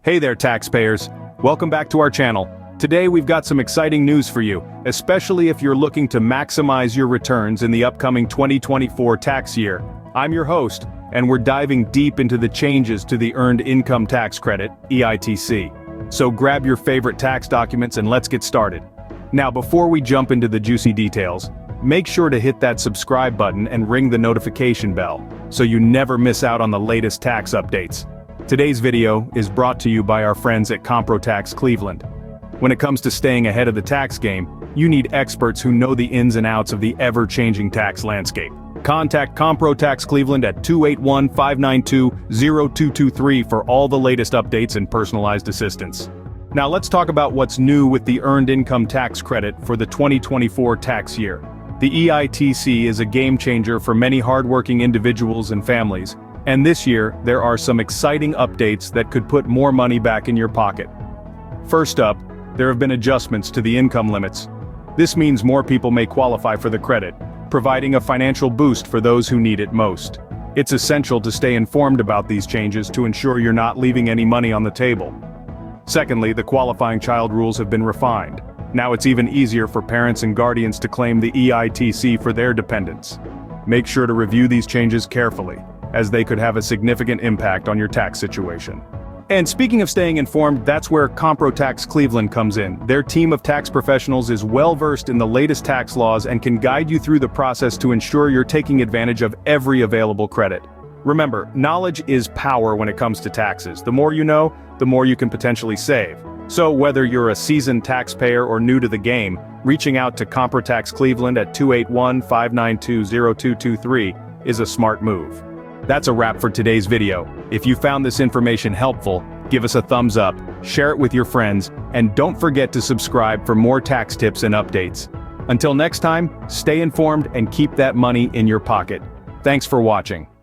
Hey there, taxpayers. Welcome back to our channel. Today we've got some exciting news for you, especially if you're looking to maximize your returns in the upcoming 2024 tax year. I'm your host, and we're diving deep into the changes to the Earned Income Tax Credit, EITC. So grab your favorite tax documents and let's get started. Now, before we jump into the juicy details, make sure to hit that subscribe button and ring the notification bell, so you never miss out on the latest tax updates. Today's video is brought to you by our friends at Tax Cleveland. When it comes to staying ahead of the tax game, you need experts who know the ins and outs of the ever-changing tax landscape. Contact Tax Cleveland at 281-592-0223 for all the latest updates and personalized assistance. Now let's talk about what's new with the Earned Income Tax Credit for the 2024 tax year. The EITC is a game changer for many hardworking individuals and families, and this year there are some exciting updates that could put more money back in your pocket. First up, there have been adjustments to the income limits. This means more people may qualify for the credit, providing a financial boost for those who need it most. It's essential to stay informed about these changes to ensure you're not leaving any money on the table. Secondly, the qualifying child rules have been refined. Now it's even easier for parents and guardians to claim the EITC for their dependents. Make sure to review these changes carefully, as they could have a significant impact on your tax situation. And speaking of staying informed, that's where Tax Cleveland comes in. Their team of tax professionals is well-versed in the latest tax laws and can guide you through the process to ensure you're taking advantage of every available credit. Remember, knowledge is power when it comes to taxes. The more you know, the more you can potentially save. So whether you're a seasoned taxpayer or new to the game, reaching out to Tax Cleveland at 281-592-0223 is a smart move. That's a wrap for today's video. If you found this information helpful, give us a thumbs up, share it with your friends, and don't forget to subscribe for more tax tips and updates. Until next time, stay informed and keep that money in your pocket. Thanks for watching.